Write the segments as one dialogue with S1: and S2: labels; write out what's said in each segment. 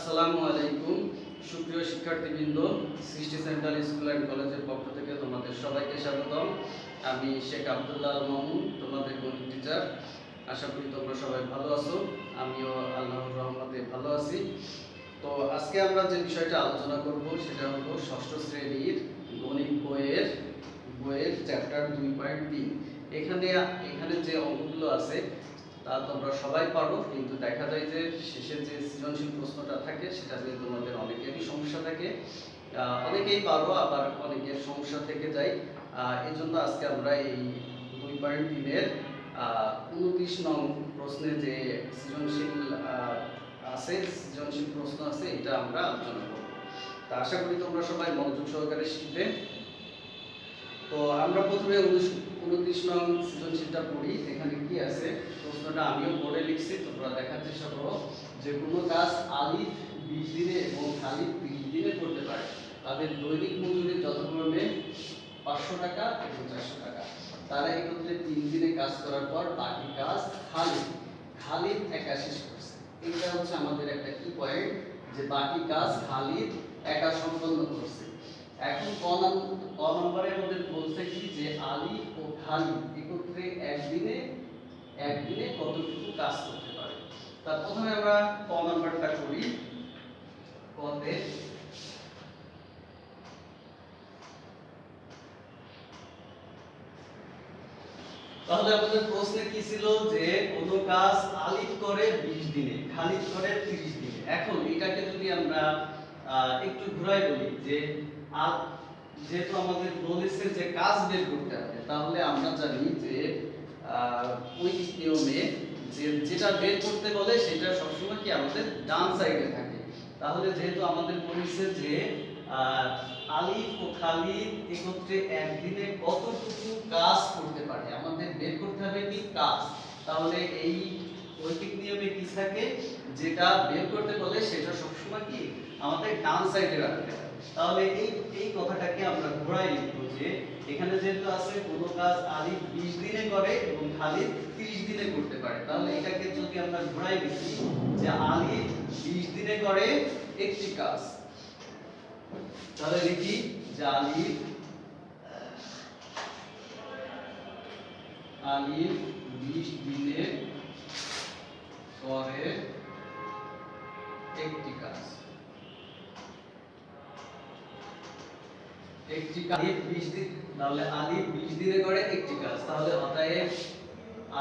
S1: আসসালামু আলাইকুম সুপ্রিয় শিক্ষার্থীবৃন্দ, সৃষ্টি সেন্ট্রাল স্কুল অ্যান্ড কলেজের পক্ষ থেকে তোমাদের সবাইকে স্বাগতম। আমি শেখ আব্দুল্লাহ আল মামুন, তোমাদের গণিত টিচার। আশা করি তোমরা সবাই ভালো আছো, আমিও আল্লাহর রহমতে ভালো আছি। তো আজকে আমরা যে বিষয়টা আলোচনা করব সেটা হলো ষষ্ঠ শ্রেণীর গণিত বইয়ের চ্যাপ্টার 2.3। এখানে যে অঙ্কগুলো আছে তা তোমরা সবাই পারো, কিন্তু দেখা যায় যে শেষে যে সৃজনশীল প্রশ্নটা থাকে সেটাতে তোমাদের অনেকেরই সমস্যা থাকে। অনেকেই পারো, আবার অনেকের সমস্যা থেকে যায়। এই জন্য আজকে আমরা এই 2.3-এর 29 নং প্রশ্নে যে সৃজনশীল প্রশ্ন আছে এটা আমরা আলোচনা করব। তা আশা করি তোমরা সবাই মনোযোগ সহকারে শিখবে। তো আমরা প্রথমে 29 নং সৃজনশীলটা পড়ি। এখানে কি আছে প্রশ্নটা আমিও পড়ে লিখছি, তোমরা দেখার চেষ্টা করো। যে কোনো কাজ আলিফ 20 দিনে এবং খালিদ 30 দিনে করতে পারে, তাদের দৈনিক মজুরি যথাক্রমে 500 টাকা এবং 400 টাকা। তারা একত্রে 3 দিনে কাজ করার পর বাকি কাজ খালিদ একা শেষ করছে। এটা হচ্ছে আমাদের একটা কি পয়েন্ট, যে বাকি কাজ খালিদ একা সম্পন্ন করছে। এখন ক নম্বরের মধ্যে বলছে কি যে আলিফ ও খালিদ একত্রে একদিনে কতটুকু কাজ করতে পারে। তা প্রথমে আমরা ক নম্বরটা করি। কতে তাহলে আমাদের প্রশ্নে কি ছিল যে কোন কাজ আলিফ করে 20 দিনে, খালিদ করে 30 দিনে। এখন এটাকে যদি আমরা একটু ঘুরাই বলি, যে যেহেতু আমাদের বলেছে যে কাজ বের করতে হবে, তাহলে আমরা জানি যে ওই নিয়মে যেটা বের করতে বলে সেটা সবসময় কি আমাদের ডান সাইডে থাকে। তাহলে যেহেতু আমাদের বলেছে যে আলিফ ও খালিদ একত্রে একদিনে কতটুকু কাজ করতে পারে, আমাদের বের করতে হবে কি কাজ। তাহলে এই ঐকিক নিয়মে কি থাকে, যেটা বের করতে বলে সেটা সবসময় কি আমাদের ডান সাইডে রাখতে হবে। তাহলে এই কথাটাকে আমরা ঘোরাই লিখব, যে এখানে যেহেতু আছে কোন কাজ আলিফ 20 দিনে করে এবং খালিদ 30 দিনে করতে পারে, তাহলে এটাকে যদি আমরা ঘোরাই লিখি যে আলিফ 20 দিনে করে একটি কাজ, তাহলে লিখি যে আলিফ 20 দিনে করে একটি কাজ। তাহলে আলিফ 20 দিনে করে একটি কাজ, তাহলে অতএব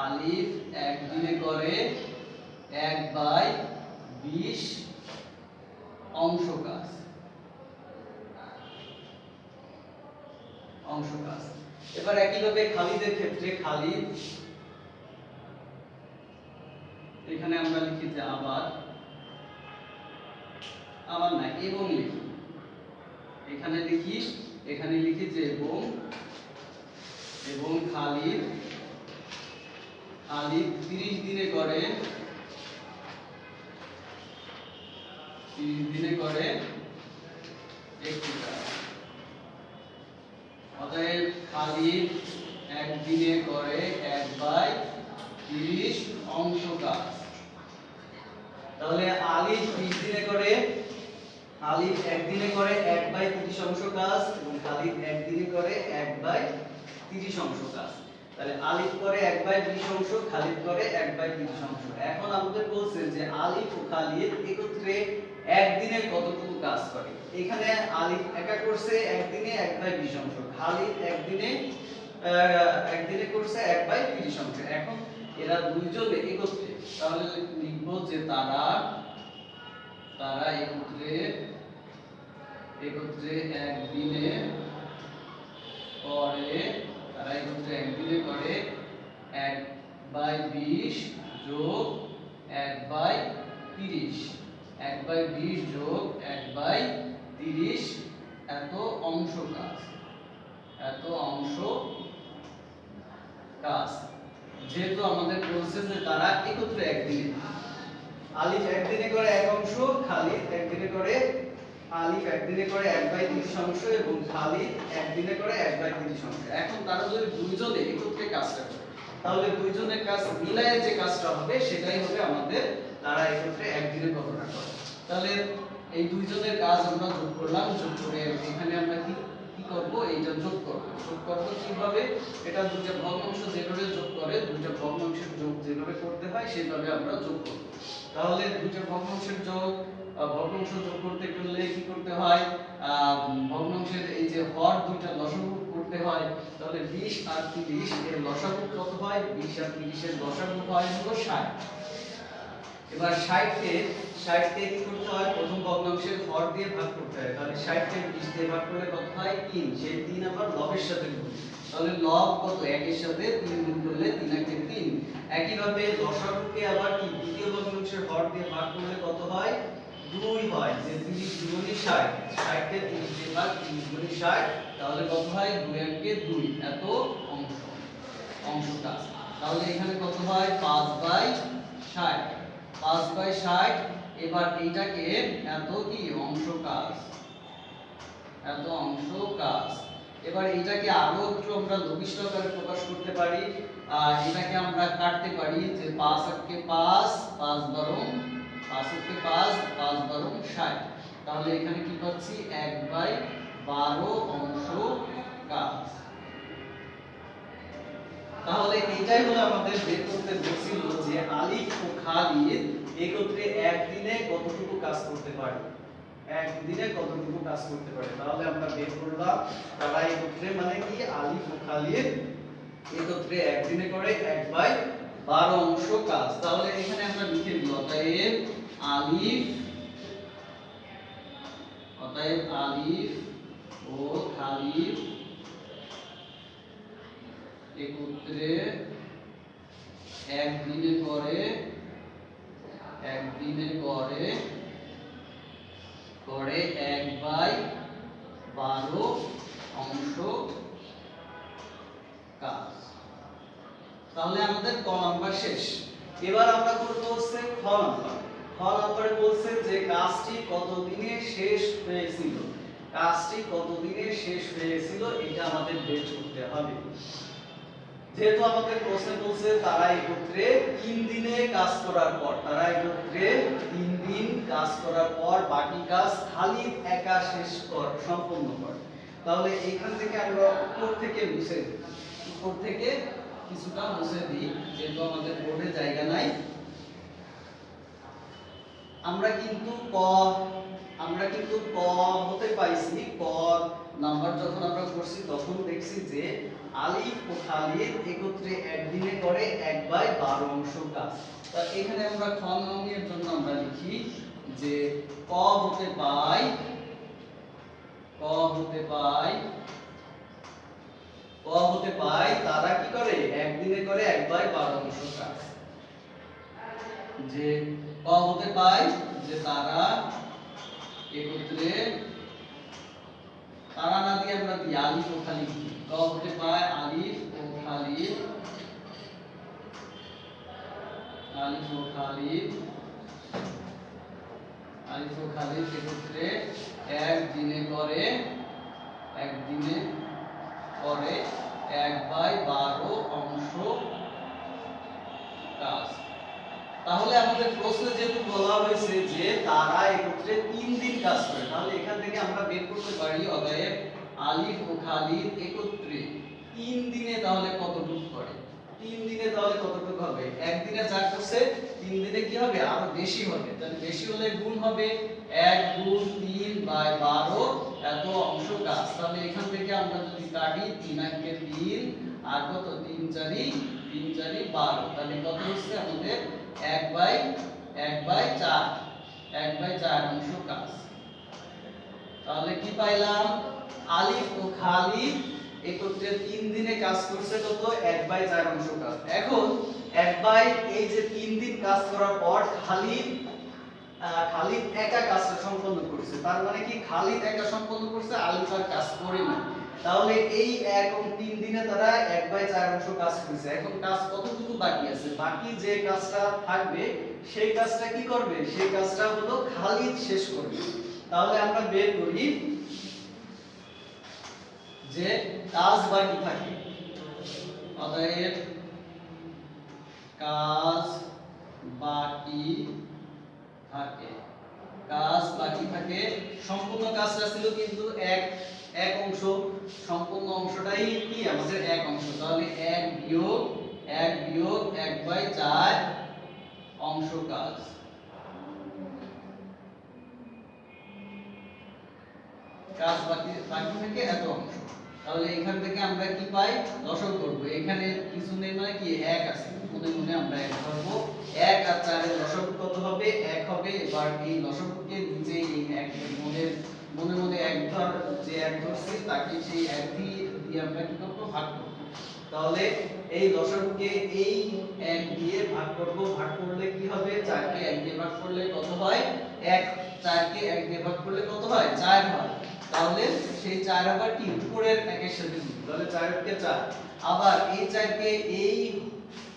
S1: আলিফ 1 দিনে করে 1/20 অংশ কাজ। এবার একইভাবে খালিদের ক্ষেত্রে খালিদ, এখানে আমরা লিখি যে আবার না এবং লিখি, এখানে লিখি যে এবং খালিদ 30 দিনে করে একটি কাজ। অতএব খালিদ 1 দিনে করে 1/30 অংশ কাজ। তাহলে আলিফ 1 দিনে করে 1/30 অংশ কাজ এবং খালিদ 1 দিনে করে 1/30 অংশ কাজ। তাহলে আলিফ করে 1/20 অংশ, খালিদ করে 1/30 অংশ। এখন আমাদের বলছে যে আলিফ ও খালিদ একত্রে একদিনে কতটুকু কাজ করে। এখানে আলিফ একা করছে একদিনে 1/20 অংশ, খালিদ একদিনে করছে 1/30 অংশ। এখন এরা দুইজনে একত্রে, তাহলে লিখব যে তারা একত্রে একদিনে করে 1/20 যোগ 1/30, 1/20 যোগ 1/30 এত অংশ কাজ। যেহেতু আমাদের বলছে যে তারা একত্রে একদিনে, আলিফ 1 দিনে করে 1 অংশ, খালিদ 1 দিনে করে 1/30 অংশ এবং খালিদ 1 দিনে করে 1/30 অংশ। এখন তারা যদি দুইজনে একত্রে কাজটা করে, তাহলে দুইজনের কাজ মিলায়ে যে কাজটা হবে সেটাই হবে আমাদের তারা একত্রে একদিনে কতটা করে। তাহলে এই দুইজনের কাজ আমরা যোগ করলাম, যোগ করে এখানে আমরা কি কি করব, এইটা যোগ করব। যোগ করব কিভাবে? এটা দুইটা ভগ্নাংশ যেভাবে যোগ করে, দুইটা ভগ্নাংশের যোগ যেভাবে করতে হয় সেভাবে আমরা যোগ করব। তাহলে দুইটা ভগ্নাংশের যোগ, ভগ্নাংশ যোগ করতে গেলে কি করতে হয়? ভগ্নাংশের এই যে হর দুইটা লসাগু করতে হয়। তাহলে 20 আর 30 এর লসাগু কত হয়? 20 আর 30 এর লসাগু হয় হলো 60। এবার 60 কে কি করতে হয়? প্রথম ভগ্নাংশের হর দিয়ে ভাগ করতে হয়। তাহলে 60 কে 20 দিয়ে ভাগ করলে কত হয়? 3। সেই 3 আবার লবের সাথে গুণ। তাহলে লব কত? 1 এর সাথে 3 গুণ করলে 3 একে 3। একই ভাবে লসাগুকে আবার কি দ্বিতীয় ভগ্নাংশের হর দিয়ে ভাগ করলে কত হয়? 2 হয়। যে 30 দুগুণে 60, 60 কে 30 দিয়ে ভাগ, 30 গুণে 60, তাহলে কত হয়? 2 একে 2, এত অংশটা। তাহলে এখানে কত হয়? 5/60, 5/60। এবার এইটাকে এত কি অংশ কাজ, এত অংশ কাজ। এবার এইটাকে আরো একটু আমরা লঘিষ্ঠ আকারে প্রকাশ করতে পারি। এটাকে আমরা কাটতে পারি যে 5 একে 5, 5 12, 5 একে 5, 5 12 60। তাহলে এখানে কি পাচ্ছি? 1/12 অংশ কাজ। তাহলে এটাই হলো আমাদের বের করতে বলছিল যে আলিফ ও খালিদ একত্রে একদিনে কতটুকু কাজ করতে পারে, একদিনে কতটুকু কাজ করতে পারে। তাহলে আমরা বের করলাম তারা একত্রে মানে কি আলিফ ও খালিদ একত্রে একদিনে করে 1/12 অংশ কাজ। তাহলে এখানে আমরা লিখে দিব অতএব আলিফ ও খালিদ একত্রে একদিনে করে 1/12 অংশ কাজ। তাহলে আমাদের ক নাম্বার শেষ। এবার আমরা করব হচ্ছে খ নাম্বার। খ নাম্বারে বলছে যে কাজটি কত দিনে শেষ হয়েছিল, কাজটি কত দিনে শেষ হয়েছিল এটা আমাদের বের করতে হবে। যেহেতু আমাদের প্রশ্নে বলছে তারা একত্রে 3 দিনে কাজ করার পর, তারা একত্রে 3 দিন কাজ করার পর বাকি কাজ খালিদ একা সম্পূর্ণ করে। তাহলে এইখান থেকে আমরা উপর থেকে কিছুটা মুছে দিই, যেহেতু আমাদের বোর্ডে জায়গা নাই। আমরা কিন্তু ক হতে পাইছি। ক নাম্বার যখন আমরা করছি তখন দেখছি যে আলিফ ও খালিদ একত্রে একদিনে করে 1/12 অংশ কাজ। তা এখানে আমরা খ নামের জন্য আমরা লিখি যে ক হতে পাই তারা কি করে? একদিনে করে 1/12 অংশ কাজ। যে ক হতে পাই যে তারা একত্রে, তারা না দিয়ে আমরা দিই আলিফ ও খালিদ। ক হতে পাই আলিফ ও খালিদ একত্রে একদিনে করে 1/12 অংশ কাজ। তাহলে আমাদের প্রশ্নে যেহেতু বলা হয়েছে যে তারা একত্রে 3 দিন কাজ করে, তাহলে এখান থেকে আমরা বের করতে পারি অতএব আলিফ ও খালিদ একত্রে 3 দিনে তাহলে কতটুকু করে। 3 দিনে তাহলে কতটুকু হবে? একদিনে যা করছে 3 দিনে কি হবে? আরো বেশি হবে। তাহলে বেশি হলে গুণ হবে, 1 গুণ 3/12 এত অংশ কাজ। তাহলে এখান থেকে আমরা যদি কাটি 3 একে 3 আর কত 3 4 12, তাহলে কত হচ্ছে আমাদের 1/4 অংশ কাজ। তাহলে কি পাইলাম? আলিফ ও খালিদ একত্রে 3 দিনে কাজ করছে কত? 1/4 অংশ কাজ। এখন এই যে 3 দিন কাজ করার পর খালিদ একা কাজটা সম্পন্ন করছে। তার মানে কি খালিদ একা সম্পন্ন করছে, আলিফ আর কাজ করেনি। তাহলে এই 1 ও 3 দিনে তারা 1/4 অংশ কাজ করেছে। এখন কাজ কতটুকু বাকি আছে? বাকি যে কাজটা থাকবে সেই কাজটা কি করবে? সেই কাজটা হলো খালিদ শেষ করবে। তাহলে আমরা বের করি যে কাজ বাকি থাকে, অতএব কাজ বাকি থাকে। কাজ বাকি থাকে, সম্পূর্ণ কাজটা ছিল কিন্তু এক এক অংশ, সম্পূর্ণ অংশটাই কি আমাদের এক অংশ, তাহলে 1 - 1/4 অংশ কাজ। কাজ বাকি বাকি থাকে এত অংশ। তাহলে এখান থেকে আমরা কি পাই, দশক করব। এখানে কিছু নেই মানে কি 1 আছে, মনে মনে আমরা 1 ধরব। 1 আর 4 এর দশক কত হবে, 1 হবে। এবার এই দশককে নিচে এই 1 মনে মনে মনে 1 ধর, যে 1 ধরছি তাকে সেই 1 দিয়ে আমরা কি করব, ভাগ করব। তাহলে এই দশককে এই 1 দিয়ে ভাগ করব। ভাগ করলে কি হবে, 4 কে 1 দিয়ে ভাগ করলে কত হয়, 1। 4 কে 1 দিয়ে ভাগ করলে কত হয়, 4 হয়। তাহলে সেই 4 আবার কি উপরের 1 এর সাথে গুণ, তাহলে 4 কে 4। আবার এই 4 কে এই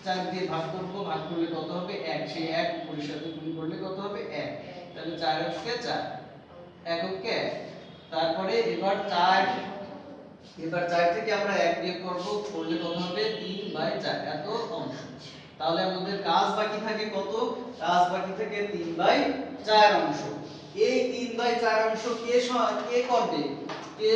S1: 4 দিয়ে ভাগ করব, ভাগ করলে কত হবে, 1। সেই 1 উপরের সাথে গুণ করলে কত হবে, 1। তাহলে 4 কে 4, 1 কে 1। তারপরে এবার 4 থেকে আমরা 1 বিয়োগ করব, করলে কত হবে, 3/4 এত অংশ। তাহলে আমাদের কাজ বাকি থাকে কত, কাজ বাকি থাকে 3/4 অংশ। এই 3/4 অংশ কে করবে, কে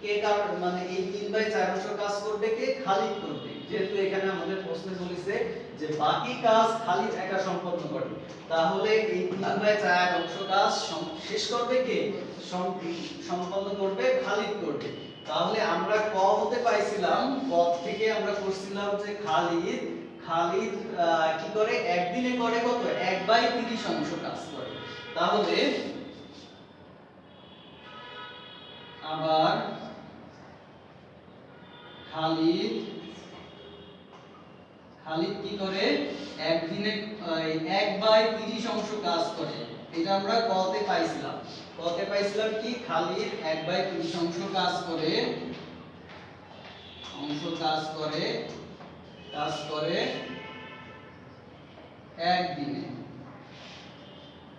S1: কে কার মানে এই 3/4 অংশ কাজ করবে কে, খালিদ করবে। যেহেতু এখানে আমাদের প্রশ্নে বলেছে যে বাকি কাজ খালিদ একা সম্পন্ন করবে, তাহলে এই 3/4 অংশ কাজ শেষ করবে কে, সম্পন্ন করবে খালিদ করবে। তাহলে আমরা ক হতে পাইছিলাম, ক থেকে আমরা করছিলাম যে খালিদ কি করে, একদিনে করে কত, 1/30 অংশ কাজ করে। তাহলে আবার খালিদ কি করে, একদিনে 1/30 অংশ কাজ করে। এটা আমরা কতে পাইছিলাম, কি খালিদ 1/30 অংশ কাজ করে, একদিনে।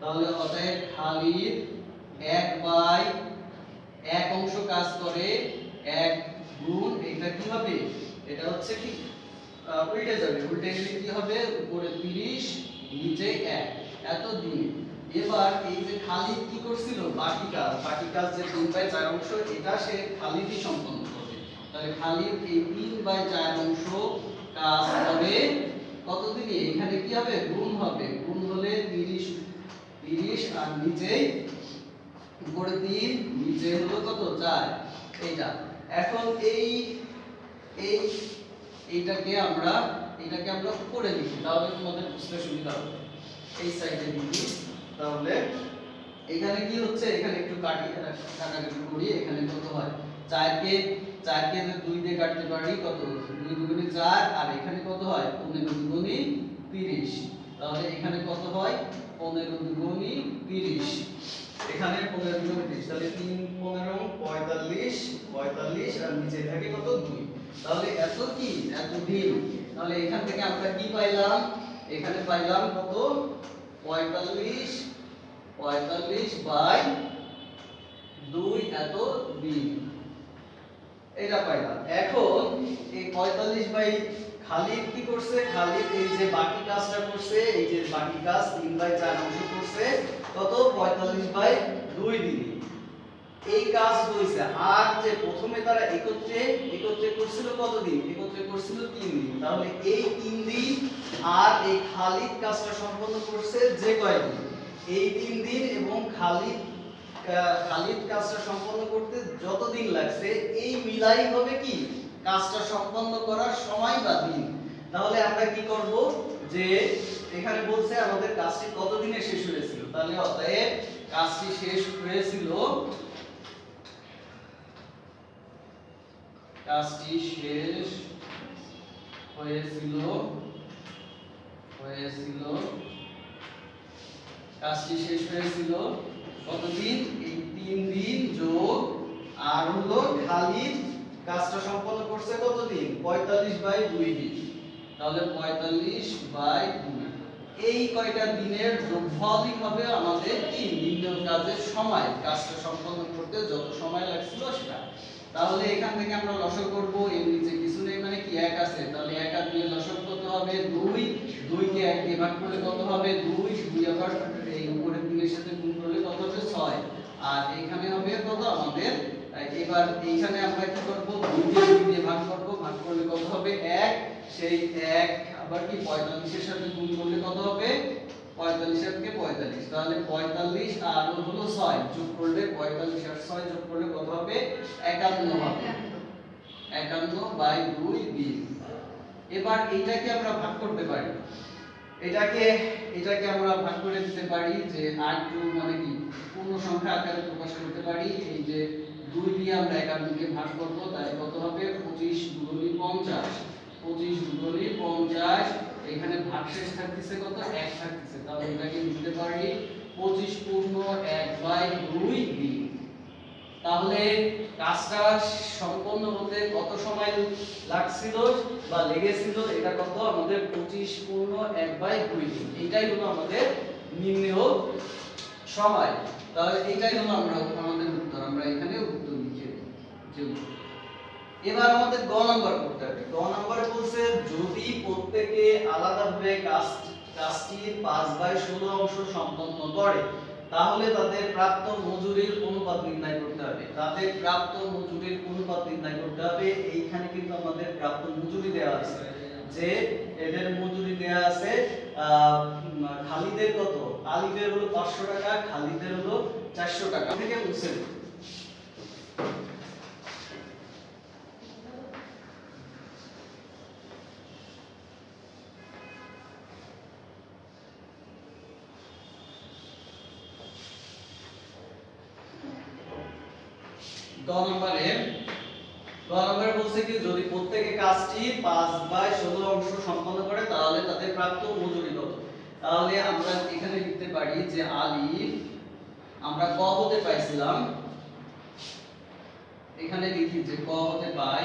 S1: তাহলে অতএব খালিদ 1/1 অংশ কাজ করে, 1 গুণ এটা কি হবে, এটা হচ্ছে কি উল্টে যাবে, উল্টে গেলে কি হবে, উপরে 30 নিচে 1 এত দিন। এবার এই যে খালিদ কি করছিল, বাকি কাজ যে 3/4 অংশ, এটা সে খালিদই সম্পন্ন করবে। তাহলে খালিদ এই 3/4 অংশ কাজ করে কত দিনে, এখানে কি হবে, গুণ হবে, গুণ হলে 30 আর নিচে উপরে 3 নিচে হলো কত, 4 এইটা। এখন এইটাকে আমরা উপরে লিখি, তাহলে তোমাদের বুঝতে সুবিধা হবে। এই সাইডে লিখি, তাহলে এখানে কি হচ্ছে, এখানে একটু কাটাকাটি করি। এখানে কত হয়, 4 কে 2 দিয়ে কাটতে পারি, কত 2 দুগুণে 4, আর এখানে কত হয়, 15 দুগুণে 30। তাহলে এখানে কত হয়, 15 দুগুণে 30, এখানে 15 দুগুণে 30, তাহলে 3 15 45 আর নিচে থাকে কত, 2। তাহলে এত কি, এত দিন। তাহলে এখান থেকে আমরা কি পাইলাম, এখানে পাইলাম কত, 45/2 এত দিন, এটা পাইলাম। এখন এই 45 বাই খালিদ কি করছে, খালিদ এই যে বাকি কাজটা করছে, এই যে বাকি কাজ 3/4 অংশ করছে, কত, 45/2 দিন এই কাজ হইছে। আর যে প্রথমে তারা একত্রে করছিল কত দিন, একত্রে করছিল 3 দিন। তাহলে এই 3 দিন আর এই খালিদ কাজটা সম্পন্ন করছে যে কয়দিন, এই 3 দিন, এবং খালিদ কাজটা সম্পন্ন করতে যত দিন লাগছে, এই মিলাই হবে কি কাজটা সম্পন্ন করার সময় বা দিন। তাহলে আমরা কি করব, যে এখানে বলছে আমাদের কাজটি কত দিনে শেষ হয়েছিল, তাহলে অতএব কাজটি শেষ হয়েছিল, কাজটি শেষ হয়েছিল কতদিন, এই 3 দিন যোগ আর হলো খালিদ কাজটা সম্পন্ন করছে কতদিন, 45/2 দিন। তাহলে 45/2, এই কয়টা দিনের যোগফলই হবে আমাদের কি নির্ণয় কাজের সময়, কাজটা সম্পন্ন করতে যত সময় লাগছিল সেটা। তাহলে এখান থেকে আমরা লসক করব, এর নিচে কিছু নেই মানে কি 1 আছে, তাহলে 1 আর 2 এর লসক কত হবে, 2 কে 1 দিয়ে ভাগ করলে কত হবে, 2 আবার এই উপরে 3 এর সাথে গুণ করলে কত হবে 6 আর এখানে হবে কত আমাদের এবার এইখানে আমরা কি করব 2 দিয়ে ভাগ করব ভাগ করলে কত হবে 1 সেই 1 আবার কি 45 এর সাথে গুণ করলে কত হবে 45 এর থেকে 45 তাহলে 45 আর হলো 6 যোগ করলে 45 আর 6 যোগ করলে কত হবে 51 হবে 51/2 দিন। এবার এইটাকে আমরা ভাগ করতে পারি এটাকে আমরা ভাগ করে দিতে পারি যে 8 মানে কি পূর্ণ সংখ্যা আকারে প্রকাশ করতে পারি এই যে 2 দিয়ে আমরা 51 কে ভাগ করব তাই কত হবে 25 দুগুণে 50 25 দুগুণে 50 এখানে ভাগশেষ থাকতেছে কত 1 থাকতেছে তাহলে এটাকে লিখতে পারি 25 পূর্ণ 1/2 দিন। তাহলে কাজটা সম্পন্ন হতে কত সময় লাগছিল বা লেগেছিল এটা কত আমাদের 25 পূর্ণ 1/2 দিন এটাই হলো আমাদের নির্ণেয় সময়। তাহলে এটাই হলো আমাদের উত্তর আমরা এখানে উত্তর লিখে দেব। এবার আমাদের গ নাম্বার করতে হবে। গ নাম্বারে বলছে যদি প্রত্যেকে আলাদাভাবে কাজটির 5/16 অংশ সম্পন্ন করে তাহলে তাদের প্রাপ্ত মজুরির অনুপাত নির্ণয় করতে হবে। তাদের প্রাপ্ত মজুরির অনুপাত নির্ণয় করতে হবে। এইখানে কিন্তু আমাদের প্রাপ্ত মজুরি দেওয়া আছে যে এদের মজুরি দেওয়া আছে খালিদের কত আলিফের হলো 500 টাকা খালিদের হলো 400 টাকা থেকে মুছে দেব। গ নম্বরে বলছে কি যদি প্রত্যেকে কাজটি 5/16 অংশ সম্পন্ন করে তাহলে তাদের প্রাপ্ত মজুরি কত। তাহলে আমরা এখানে লিখতে পারি যে আলিফ আমরা ক হতে পাইছিলাম এখানে লিখি যে ক হতে পাই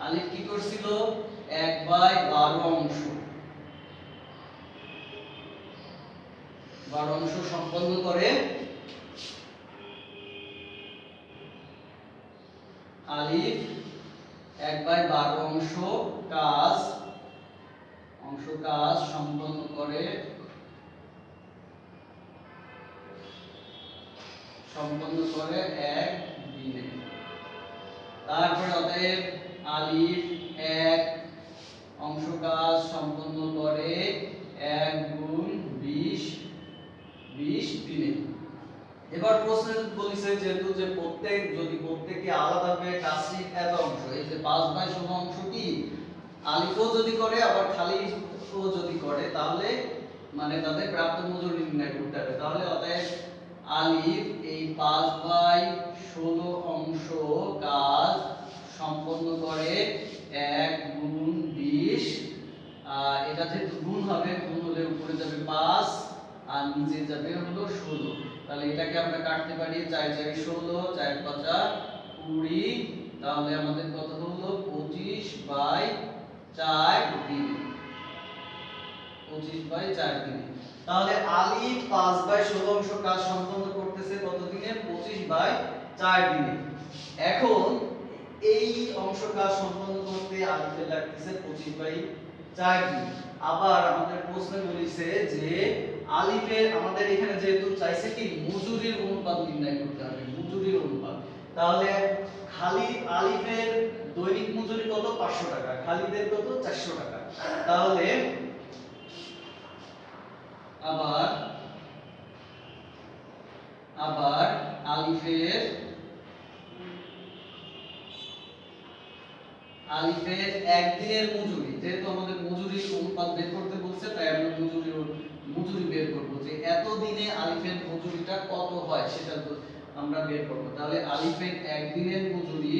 S1: আলিফ কি করছিল 1/12 অংশ 12 অংশ সম্পন্ন করে আলিফ 1/12 অংশ কাজ সম্পন্ন করে এক দিনে। তারপরে অতএব আলিফ 1 অংশ কাজ সম্পন্ন করে 1 গুণ 20 দিনে। এবার প্রশ্নে বলেছে যেহেতু যে যদি প্রত্যেককে আলাদাভাবে কাজটি এত অংশ এই যে 5/16 অংশ কি আলিফও যদি করে আবার খালিও যদি করে তাহলে মানে তাদের প্রাপ্ত মজুরি নির্ণয় করতে হবে। তাহলে অতএব আলিফ এই 5/16 অংশ কাজ সম্পন্ন করে 1 গুণ 20 এটা যেহেতু গুণ হবে গুণ হলে উপরে যাবে 5 আর নিচে যাবে হলো 16 তাহলে এটাকে আমরা কাটতে পারি 4 4 16 4 5 20 তাহলে আমাদের কত হলো 25/4 দিন 25/4 দিন। তাহলে আলিফ 5/16 অংশ কাজ সম্পন্ন করতেছে কত দিনে 25/4 দিনে। এখন এই অংশ কাজ সম্পন্ন করতে আলিফের লাগতেছে 25/4 দিন। আবার আমাদের প্রশ্নে বলেছে যে আলিফের আমাদের এখানে যেহেতু চাইছে কি মজুরির অনুপাত নির্ণয় করতে হবে মজুরির অনুপাত। তাহলে আলিফের দৈনিক মজুরি কত 500 টাকা খালিদের কত 400 টাকা। তাহলে আবার আলিফের একদিনের মজুরি যেহেতু আমাদের মজুরির অনুপাত বের করতে বলছে তাই আমরা মজুরি বের করব যে এত দিনে আলিফের মজুরিটা কত হয় সেটা আমরা বের করব। তাহলে আলিফের একদিনের মজুরি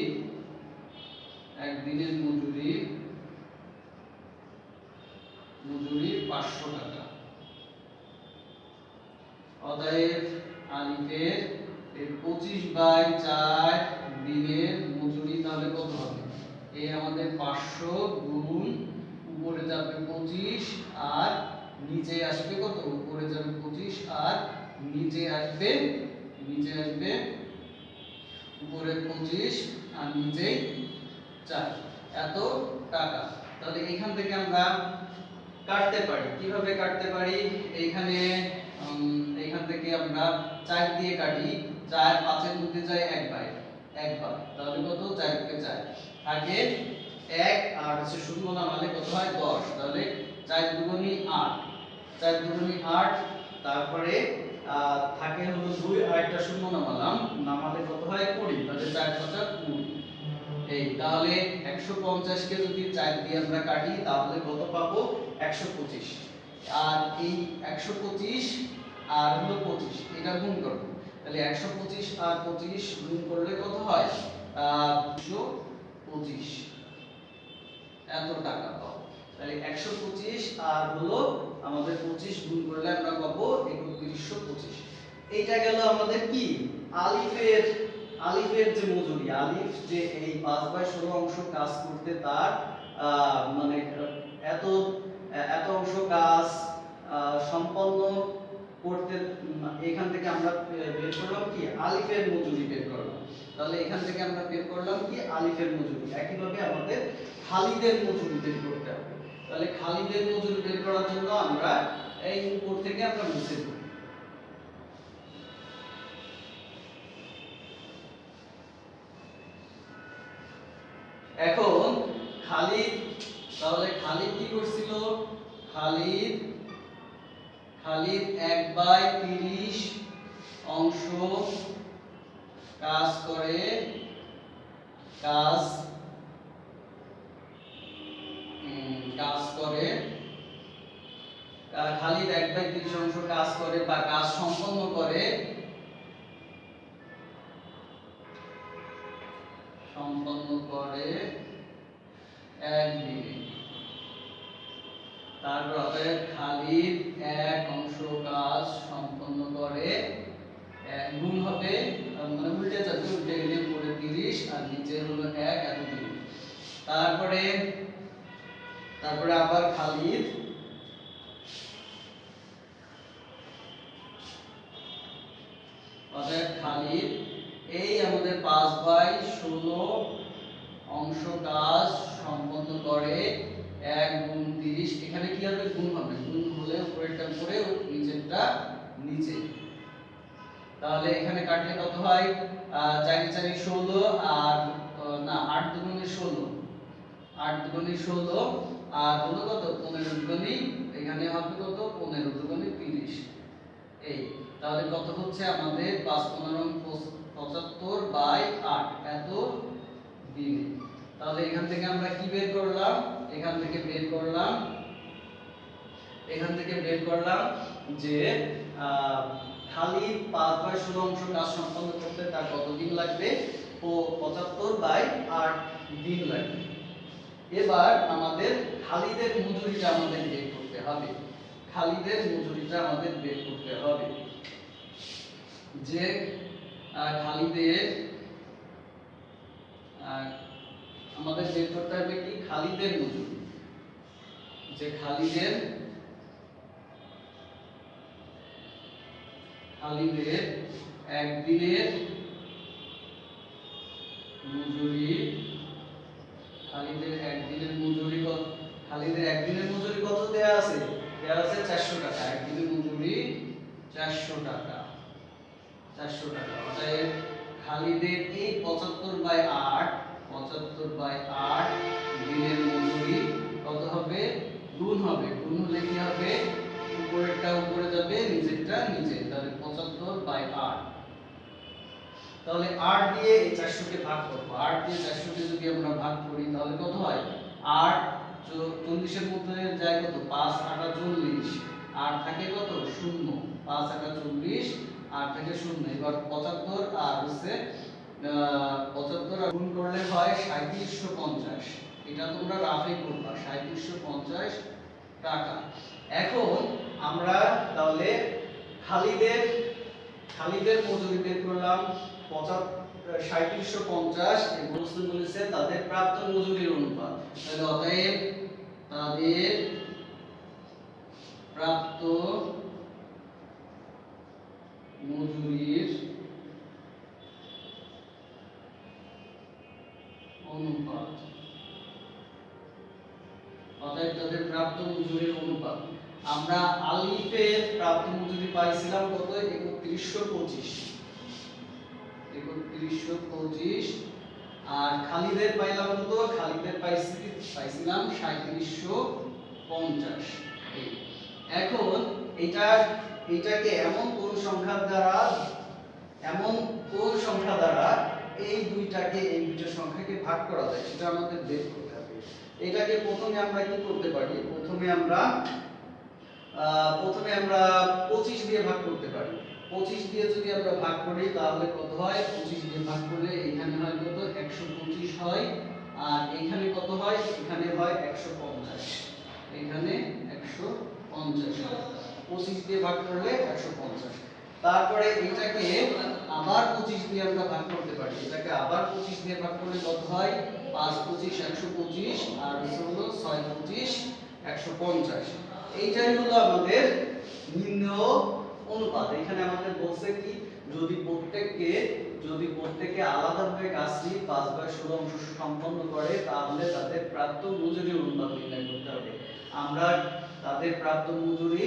S1: 500 টাকা। অতএব আলিফের 25/4 দিনের মজুরি তাহলে কত হবে এই আমাদের 500 গুণ উপরে যাবে 25 আর নিচে আসবে কত উপরে যাবে 25 আর নিচে আসবে উপরে 25 আর নিচেই 4 এত টাকা। তাহলে এখান থেকে আমরা কাটতে পারি, কিভাবে কাটতে পারি? এইখানে এইখান থেকে আমরা 4 দিয়ে কাটি, 4 5 এর মধ্যে যায় একবার, তাহলে কত? 4 কে 4 থাকে 1 আর হচ্ছে শূন্য নামালে কত হয়? 10। তাহলে 4 দুগুণী 8, 4 দুগুণী 8, তারপরে থাকে হলো 2 আর একটা শূন্য নামালে কত হয়? 20। তাহলে 4 5 20। এই তাহলে 150 কে যদি 4 দিয়ে আমরা কাটি তাহলে কত পাবো? 125। আর এই 125 আর হলো 25 এটা গুণ করব। তাহলে 125 আর 25 গুণ করলে কত হয়? 225 এত টাকা পাবো। তাহলে 125 আর হলো আমাদের 25 গুণ করলে আমরা পাবো 3125। এইটা গেল আমাদের কি? আলিফের যে মজুরি, আলিফ যে এই 5/16 অংশ কাজ করতে তার মানে এত এত অংশ কাজ সম্পন্ন করতে, এখান থেকে আমরা বের করলাম কি? আলিফের মজুরি বের করলাম। তাহলে এখান থেকে আমরা বের করলাম কি? আলিফের মজুরি। একইভাবে আমাদের খালিদের মজুরি বের করতে হবে। তাহলে খালিদের মজুরি বের করার জন্য আমরা এই উপর থেকে আমরা মুছে দেব। এখন খালিদ, তাহলে খালিদ কি করছিল? খালিদ 1/30 অংশ কাজ করে, কাজ করে খালিদ 1/30 অংশ কাজ করে বা কাজ সম্পন্ন করে একদিনে। তারপর অতএব খালিদ 1 অংশ কাজ সম্পন্ন করে, গুণ হবে মানে উল্টে যাবে, উল্টে গেলে উপরে 30 আর নিচে হলো 1 এত দিন। তারপরে আবার খালিদ এই আমাদের 5/16 অংশ কাজ সম্পন্ন করে 1 গুণ 30। এখানে কি হবে? গুণ হবে, গুণ হলে উপরেরটা উপরে নিচেরটা নিচে। তাহলে এখানে কাটলে কত হয়? 4 4 16 আর না 8 দুগুণে 16, 8 দুগুণে 16 আর হলো কত? 15 দুগুণে, এখানে হবে কত? 15 দুগুণে 30। এই তাহলে কত হচ্ছে আমাদের? 5 15 75/8 এত দিনে। তাহলে এখান থেকে আমরা কি বের করলাম? এখান থেকে বের করলাম যে খালিদ 5/16 অংশ কাজ সম্পন্ন করতে তার কত দিন লাগবে? 75/8 দিন লাগবে। এবার আমাদের খালিদের মজুরিটা আমাদের বের করতে হবে। যে খালিদের আমাদের বের করতে হবে কি? খালিদের মজুরি। যে খালিদের একদিনের মজুরি, খালিদের একদিনের মজুরি কত দেয়া আছে? দেয়া আছে 400 টাকা। একদিনের মজুরি 400 টাকা। অতএব খালিদের এই 75/8 দিনের মজুরি কত হবে? গুণ হবে, গুণ হলে কি হবে? উপরেরটা উপরে যাবে, নিচেরটা নিচে। তাহলে 75/8। তাহলে 8 দিয়ে এই 400 কে ভাগ করব। 8 দিয়ে 400 কে যদি আমরা ভাগ করি তাহলে কত হয়? 8 40 এর মধ্যে যায় কত? 5 8 40 আর থাকে কত? 0। 5 8 40 আর থাকে 0। এবার 75 আর হচ্ছে 75 গুণ করলে হয় 3750। এটা তোমরা রাফে করবা, 3750 টাকা। এখন আমরা তাহলে খালিদের মজুরি বের করলাম 3750 এবং প্রশ্ন বলেছে তাদের প্রাপ্ত মজুরির অনুপাত। তাহলে অতএব তাদের প্রাপ্ত মজুরির অতএব তাদের প্রাপ্ত মজুরির অনুপাত। আমরা আলিফের প্রাপ্ত মজুরি পাইছিলাম কত 3125, আর খালিদের পাইলাম কত, খালিদের পাইছিলাম 3750। এখন এটাকে এমন কোন সংখ্যা দ্বারা এই দুইটা সংখ্যাকে ভাগ করা যায় সেটা আমাদের বের করতে হবে। এটাকে প্রথমে আমরা কি করতে পারি, প্রথমে আমরা 25 দিয়ে ভাগ করতে পারি। 25 দিয়ে যদি আমরা ভাগ করি তাহলে কত হয়, 25 দিয়ে ভাগ করলে এখানে হয় কত 125 হয়, আর এখানে কত হয়, এখানে হয় 150, এখানে 150 হয়। 25 দিয়ে ভাগ করলে 150। তারপরে এটাকে আবার 25 দিয়ে আমরা ভাগ করতে পারি। এটাকে আবার 25 দিয়ে ভাগ করলে কত হয়, 5 25 125, আর হলো 6 25 150। এইটাই হলো আমাদের নির্ণয় অনুপাত। এখানে আমাদের বলছে কি, যদি প্রত্যেককে আলাদাভাবে কাজটি 5/16 অংশ সম্পন্ন করে তাহলে তাদের প্রাপ্ত মজুরি অনুপাত নির্ণয় করতে হবে। আমরা তাদের প্রাপ্ত মজুরি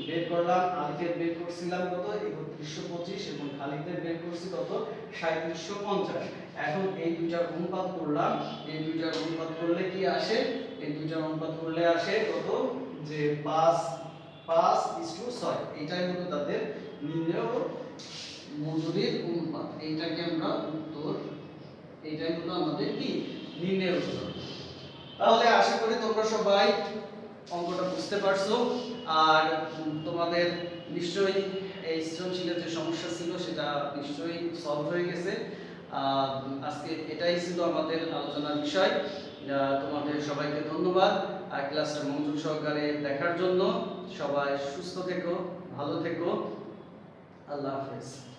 S1: বের করলাম, আলিফের বের করছিলাম কত 3125 এবং খালিদের বের করছি কত 3750। এখন এই দুইটার অনুপাত করলাম, এই দুইটার অনুপাত করলে কি আসে, এই দুইটার অনুপাত করলে আসে কত, যে 5:6। এটাই হলো তাদের নির্ণয় মজুরির অনুপাত। এইটাকে আমরা উত্তর, এটাই হলো আমাদের কি নির্ণয় উত্তর। তাহলে আশা করি তোমরা সবাই অঙ্কটা বুঝতে পারছো, আর তোমাদের নিশ্চয়ই এই সৃজনশীলের যে সমস্যা ছিল সেটা নিশ্চয়ই সলভ হয়ে গেছে। আজকে এটাই ছিল আমাদের আলোচনার বিষয়। তোমাদের সবাইকে ধন্যবাদ, আর ক্লাসটা মনোযোগ সহকারে দেখার জন্য। সবাই সুস্থ থেকো, ভালো থেকো, আল্লাহ হাফেজ।